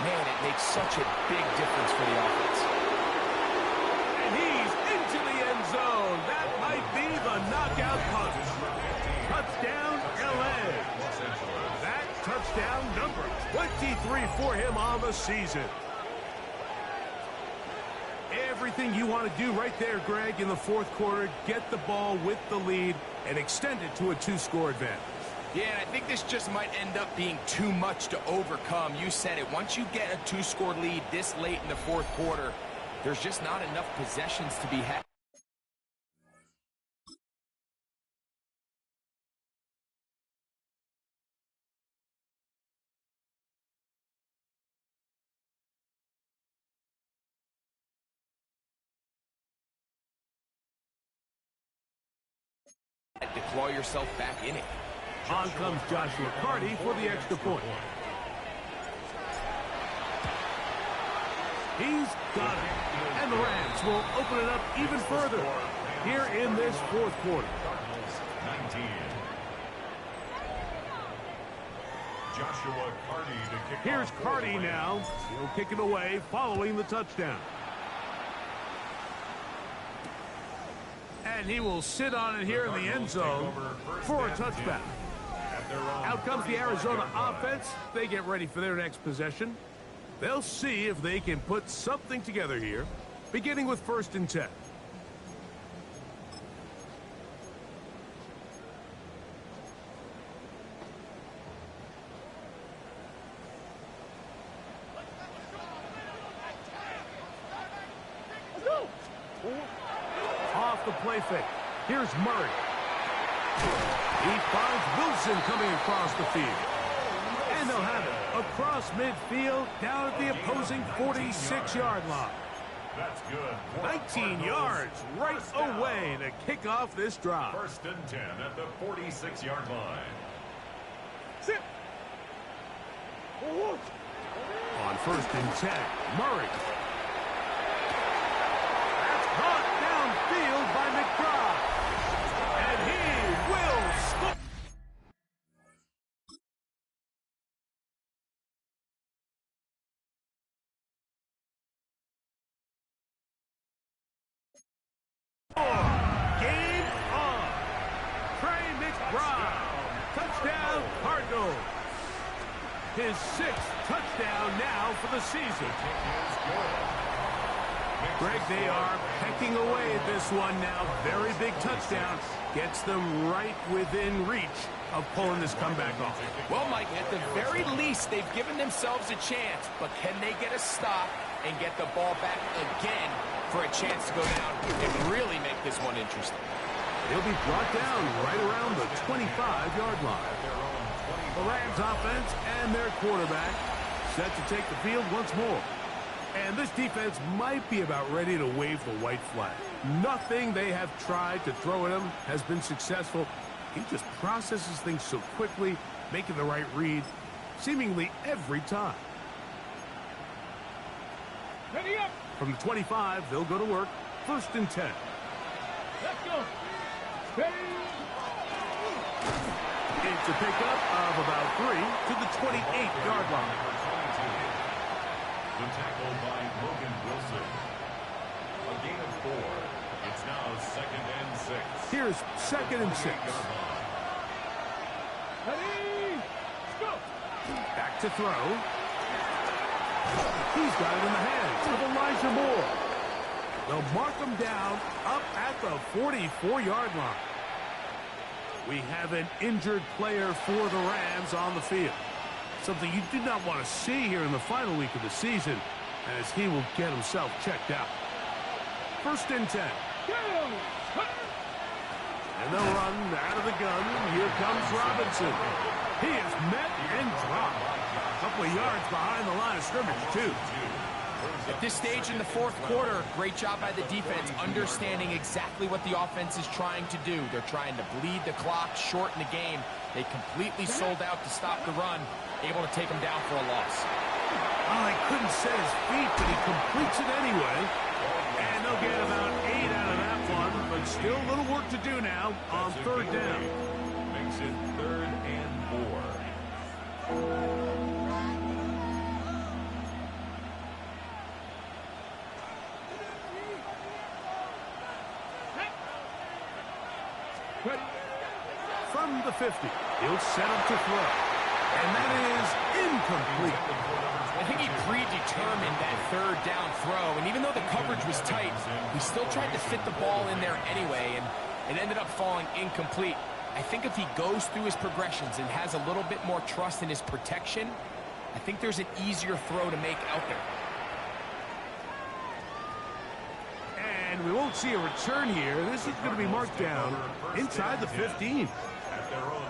[SPEAKER 2] man, it makes such a big difference for the offense.
[SPEAKER 1] And he's into the end zone. That might be the knockout punch. Touchdown, L.A. That touchdown number 23 for him on the season. Everything you want to do right there, Greg, in the fourth quarter, get the ball with the lead and extend it to a 2-score advantage.
[SPEAKER 2] Yeah, and I think this just might end up being too much to overcome. You said it. Once you get a 2-score lead this late in the fourth quarter, there's just not enough possessions to be had. To claw yourself back in it.
[SPEAKER 1] On comes Joshua Carty for the extra point. He's got it. And the Rams will open it up even further here in this fourth quarter.
[SPEAKER 4] 19. Joshua Carty to kick
[SPEAKER 1] Here's
[SPEAKER 4] off.
[SPEAKER 1] Carty now. He'll kick it away following the touchdown. And he will sit on it here in the end zone for a touchback. Out comes the Arizona offense. They get ready for their next possession. They'll see if they can put something together here, beginning with first and 10. the play fake. Here's Murray. He finds Wilson coming across the field. And they'll have it across midfield down at the opposing 46-yard line.
[SPEAKER 4] That's good.
[SPEAKER 1] 19 yards right away to kick off this drive.
[SPEAKER 4] 1st and 10 at the 46-yard line.
[SPEAKER 3] Sit.
[SPEAKER 1] On 1st and 10, Murray. That's caught downfield by McBride. And he will score. Game on. Trey McBride. Touchdown, Cardinals. His 6th touchdown now for the season. Greg, they are pecking away at this one now. Very big touchdown. Gets them right within reach of pulling this comeback off.
[SPEAKER 2] Well, Mike, at the very least, they've given themselves a chance. But can they get a stop and get the ball back again for a chance to go down and really make this one interesting?
[SPEAKER 1] He'll be brought down right around the 25-yard line. The Rams offense and their quarterback set to take the field once more. And this defense might be about ready to wave the white flag. Nothing they have tried to throw at him has been successful. He just processes things so quickly, making the right read seemingly every time.
[SPEAKER 3] Ready up.
[SPEAKER 1] From the 25, they'll go to work. 1st and 10.
[SPEAKER 3] Let's go. Ready.
[SPEAKER 1] It's a pickup of about 3 to the 28-yard line.
[SPEAKER 4] The tackle by Logan Wilson. A gain of 4. It's now 2nd and 6.
[SPEAKER 1] Here's 2nd and 6.
[SPEAKER 3] Ready. Go.
[SPEAKER 1] Back to throw. He's got it in the hands of Elijah Moore. They'll mark him down up at the 44-yard line. We have an injured player for the Rams on the field. Something you do not want to see here in the final week of the season, as he will get himself checked out. 1st and 10. And they'll run out of the gun. Here comes Robinson. He is met and dropped. A couple of yards behind the line of scrimmage, too.
[SPEAKER 2] At this stage in the 4th quarter, great job by the defense, understanding exactly what the offense is trying to do. They're trying to bleed the clock, shorten the game. They completely sold out to stop the run, able to take him down for a loss.
[SPEAKER 1] Well, he couldn't set his feet, but he completes it anyway. And they'll get about 8 out of that one, but still a little work to do now on 3rd down.
[SPEAKER 4] Makes it 3rd and 4.
[SPEAKER 1] From the 50, he'll set up to throw. And that is incomplete.
[SPEAKER 2] I think he predetermined that 3rd down throw, and even though the coverage was tight, he still tried to fit the ball in there anyway, and it ended up falling incomplete. I think if he goes through his progressions and has a little bit more trust in his protection, I think there's an easier throw to make out there.
[SPEAKER 1] And we won't see a return here. This is going to be marked down inside the 15.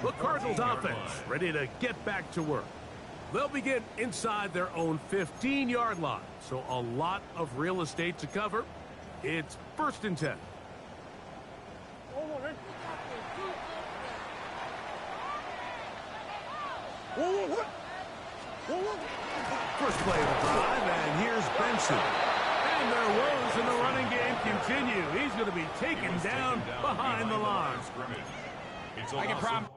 [SPEAKER 1] The Cardinals offense ready to get back to work. They'll begin inside their own 15-yard line. So a lot of real estate to cover. It's 1st and 10. First play of the drive, and here's Benson. And their woes in the running game continue. He's going to be taken down behind the line.
[SPEAKER 2] I can promise.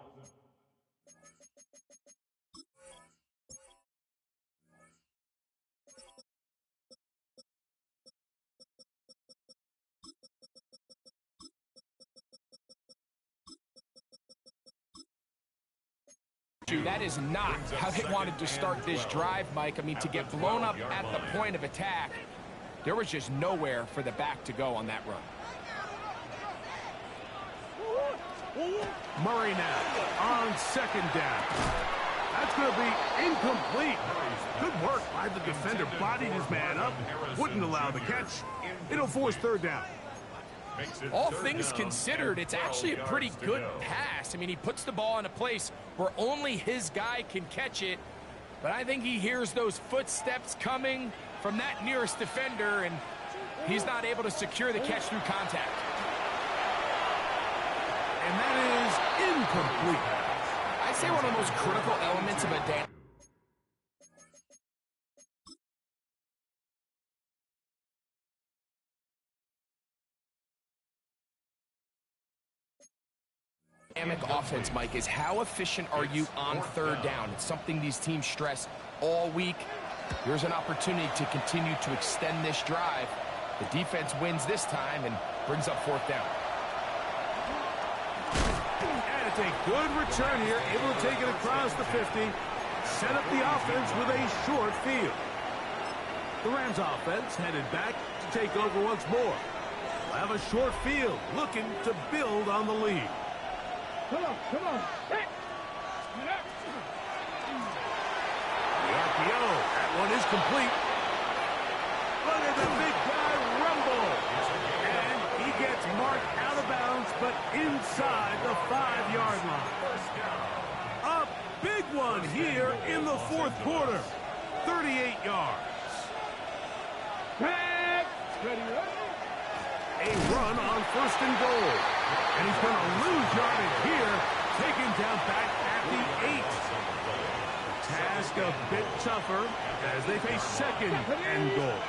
[SPEAKER 2] That is not how they wanted to start this drive, Mike. I mean, to get blown up at the point of attack, there was just nowhere for the back to go on that run.
[SPEAKER 1] Murray now on 2nd down. That's going to be incomplete. Good work by the defender. Bodied his man up. Wouldn't allow the catch. It'll force 3rd down.
[SPEAKER 2] All things considered, it's actually a pretty good pass. I mean, he puts the ball in a place where only his guy can catch it, but I think he hears those footsteps coming from that nearest defender, and he's not able to secure the catch through contact.
[SPEAKER 1] And that is incomplete.
[SPEAKER 2] I'd say one of the most critical elements of a dynamic offense, Mike, is how efficient are you on third down? It's something these teams stress all week. Here's an opportunity to continue to extend this drive. The defense wins this time and brings up fourth down.
[SPEAKER 1] And it's a good return here, able to take it across the 50, set up the offense with a short field. The Rams offense headed back to take over once more. They'll have a short field, looking to build on the lead.
[SPEAKER 3] Come on, come on. Hey.
[SPEAKER 1] The RPO, that one is complete. Look at the big guy rumble. And he gets marked out of bounds, but inside the 5-yard line. A big one here in the fourth quarter. 38 yards.
[SPEAKER 3] Ready, ready.
[SPEAKER 1] A run on first and goal. And he's going to lose yardage here, taken down back at the 8. The task a bit tougher as they face second and goal.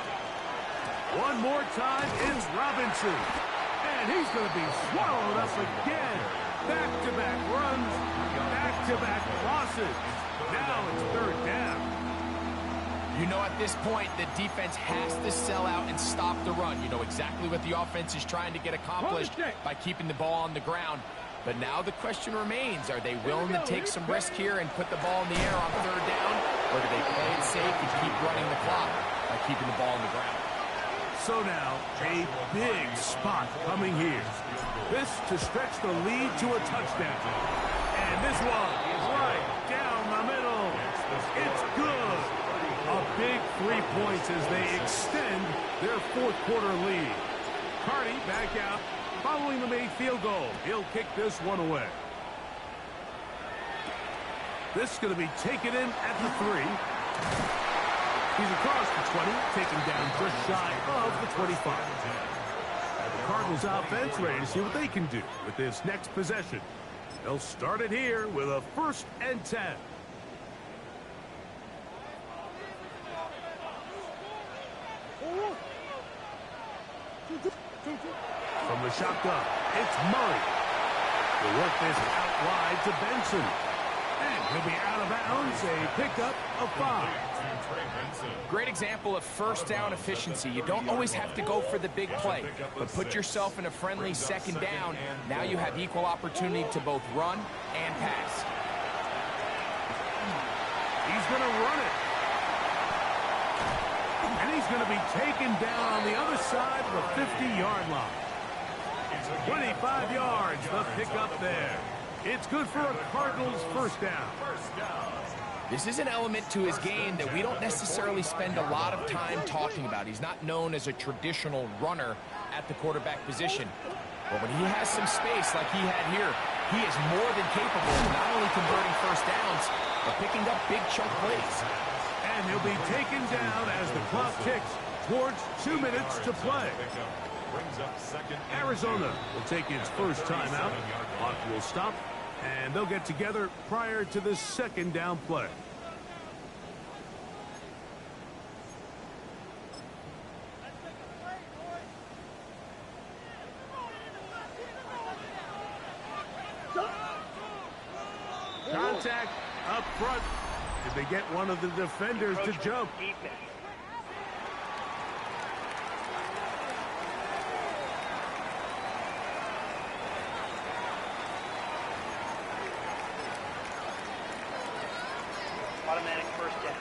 [SPEAKER 1] One more time, it's Robinson. And he's going to be swallowed up again. Back-to-back runs, back-to-back losses. Now it's third down.
[SPEAKER 2] You know, at this point, the defense has to sell out and stop the run. You know exactly what the offense is trying to get accomplished by keeping the ball on the ground. But now the question remains, are they willing to take some risk here and put the ball in the air on third down? Or do they play it safe and keep running the clock by keeping the ball on the ground?
[SPEAKER 1] So now, a big spot coming here. This to stretch the lead to a touchdown. And this one is right down the middle. It's good. A big 3 points as they extend their fourth quarter lead. Cardi back out following the made field goal. He'll kick this one away. This is going to be taken in at the 3. He's across the 20, taken down just shy of the 25. And the Cardinals offense ready to see what they can do with this next possession. They'll start it here with a 1st and 10. From the shotgun, it's Murray. He'll work this out wide to Benson. And he'll be out of bounds, a pickup of 5.
[SPEAKER 2] Great example of first down efficiency. You don't always have to go for the big play, but put yourself in a friendly second down. Now you have equal opportunity to both run and pass.
[SPEAKER 1] He's going to run it. And he's going to be taken down on the other side of the 50-yard line. 25 yards, the pickup there. It's good for a Cardinals first down.
[SPEAKER 2] This is an element to his game that we don't necessarily spend a lot of time talking about. He's not known as a traditional runner at the quarterback position. But when he has some space like he had here, he is more than capable of not only converting first downs, but picking up big chunk plays.
[SPEAKER 1] And he'll be taken down as the clock ticks towards 2 minutes to play. Arizona will take its first timeout. Clock will stop, and they'll get together prior to the second down play. Contact up front as they get one of the defenders to jump.
[SPEAKER 5] Automatic first down.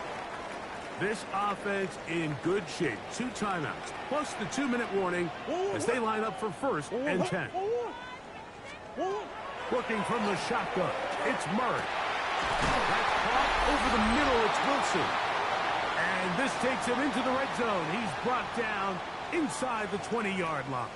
[SPEAKER 1] This offense in good shape. 2 timeouts, plus the 2-minute warning as they line up for 1st and 10. Working from the shotgun, it's Murray. That's caught over the middle, it's Wilson. And this takes him into the red zone. He's brought down inside the 20-yard line.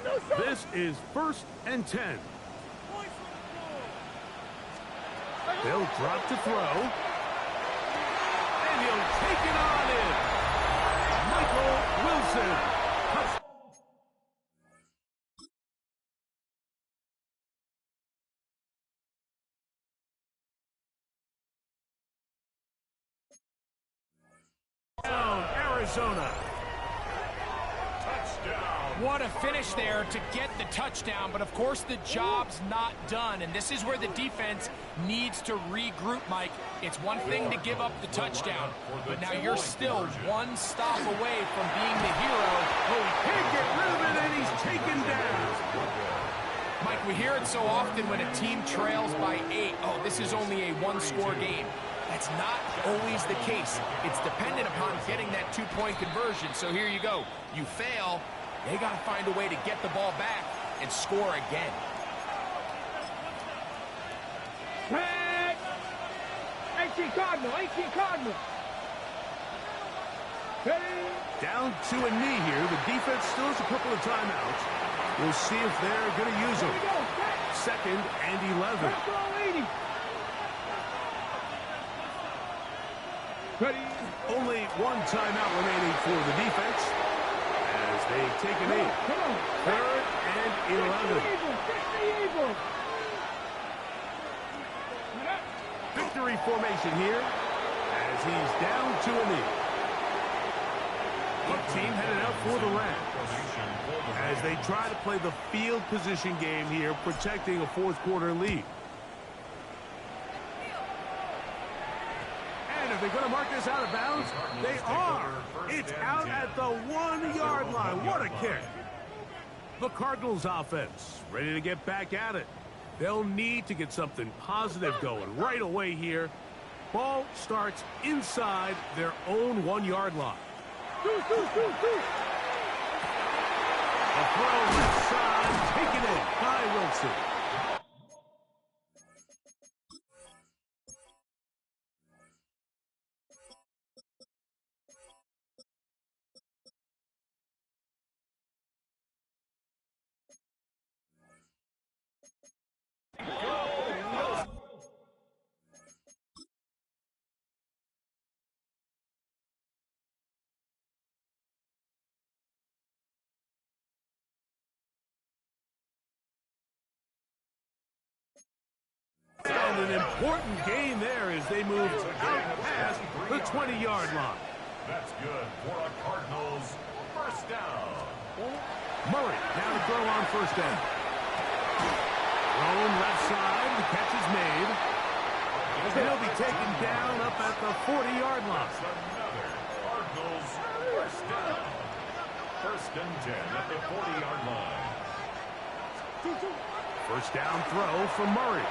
[SPEAKER 1] This is 1st and 10. They'll drop to throw. And he'll take it on in. Michael Wilson. Touchdown, Arizona.
[SPEAKER 2] What a finish there to get the touchdown, but of course the job's not done, and this is where the defense needs to regroup, Mike. It's one thing to give up the touchdown, but now you're still one stop away from being the hero.
[SPEAKER 1] Oh, he can't get rid of it, and he's taken down.
[SPEAKER 2] Mike, we hear it so often when a team trails by 8. Oh, this is only a one-score game. That's not always the case. It's dependent upon getting that two-point conversion, so here you go. You fail, they got to find a way to get the ball back and score again.
[SPEAKER 3] Tag! 18 Cardinal. Ready?
[SPEAKER 1] Down to a knee here. The defense still has a couple of timeouts. We'll see if they're going to use them. 2nd and 11.
[SPEAKER 3] Ready?
[SPEAKER 1] Only one timeout remaining for the defense as they take a knee. 3rd and 11. Victory formation here as he's down to a knee. Hook team headed out for the Rams as they try to play the field position game here, protecting a 4th quarter lead. If they're going to mark this out of bounds, they are. It's out at the 1-yard line. What a kick. The Cardinals offense ready to get back at it. They'll need to get something positive going right away here. Ball starts inside their own 1-yard line. A throw left side, taken in by Wilson. And an important gain there as they move out past the 20-yard line.
[SPEAKER 4] That's good for a Cardinals 1st down.
[SPEAKER 1] Murray now to throw on 1st down. Thrown left side, the catch is made. And he'll be taken down up at the 40-yard line.
[SPEAKER 4] That's another Cardinals 1st down. 1st and 10 at the 40-yard line.
[SPEAKER 1] 1st down throw from Murray.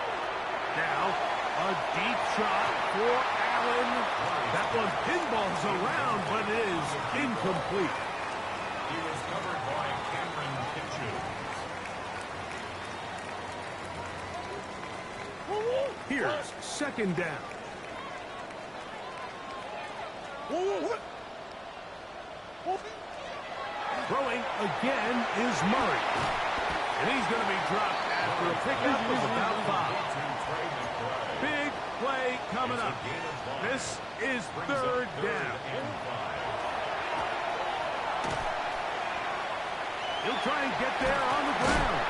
[SPEAKER 1] Now, a deep shot for Allen. That one pinballs around, but it is incomplete.
[SPEAKER 4] He was covered by Cameron Kitchens.
[SPEAKER 1] Here's 2nd down. Throwing again is Murray. And he's going to be dropped after a pickup of about 5. Big play coming up. This is 3rd down. He'll try and get there on the ground.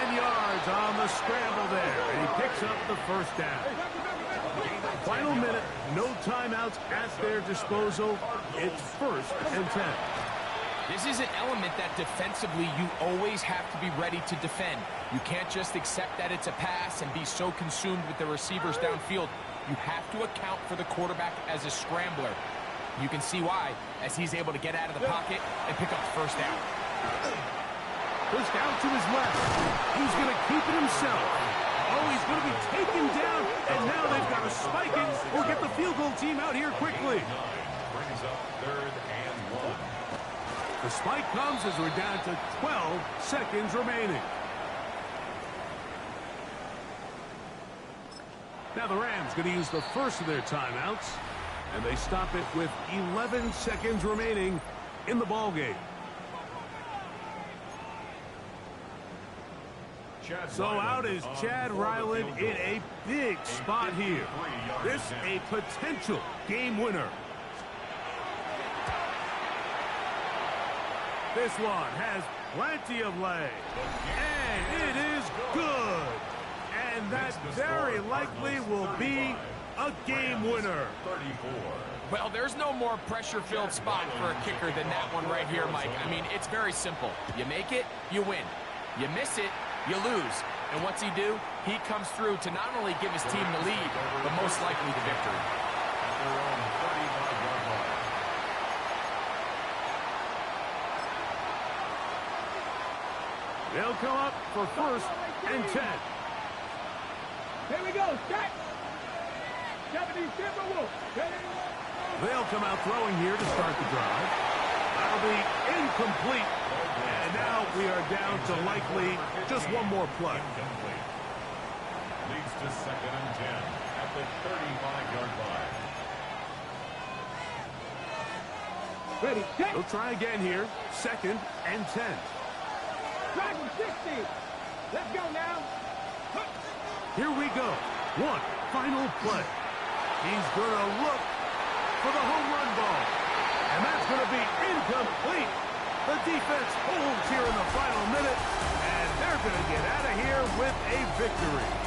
[SPEAKER 1] 10 yards on the scramble there, and he picks up the 1st down. Final minute, no timeouts at their disposal. It's 1st and 10.
[SPEAKER 2] This is an element that defensively you always have to be ready to defend. You can't just accept that it's a pass and be so consumed with the receivers downfield. You have to account for the quarterback as a scrambler. You can see why, as he's able to get out of the pocket and pick up the 1st down.
[SPEAKER 1] Goes down to his left. He's going to keep it himself. Oh, he's going to be taken down, and now they've got to spike it or get the field goal team out here quickly.
[SPEAKER 4] Brings up 3rd and 1.
[SPEAKER 1] The spike comes as we're down to 12 seconds remaining. Now the Rams going to use the first of their timeouts, and they stop it with 11 seconds remaining in the ball game. So out is Chad Ryland in a big spot here. This a potential game winner. This one has plenty of leg. And it is good. And that very likely will be a game winner.
[SPEAKER 2] Well, there's no more pressure-filled spot for a kicker than that one right here, Mike. I mean, it's very simple. You make it, you win. You miss it, you lose. And what's he do? He comes through to not only give his team the lead, but most likely the victory.
[SPEAKER 1] They'll come up for 1st and 10.
[SPEAKER 3] Here we go. Start. 70 Timberwolves.
[SPEAKER 1] They'll come out throwing here to start the drive. That'll be incomplete. And now we are down to likely just one more play.
[SPEAKER 4] Leads to 2nd and 10 at the 35-yard line.
[SPEAKER 3] Ready, set.
[SPEAKER 1] They'll try again here. 2nd and 10.
[SPEAKER 3] Driving 60. Let's go now.
[SPEAKER 1] Here we go. One final play. He's going to look for the home run ball. And that's going to be incomplete. The defense holds here in the final minute. And they're going to get out of here with a victory.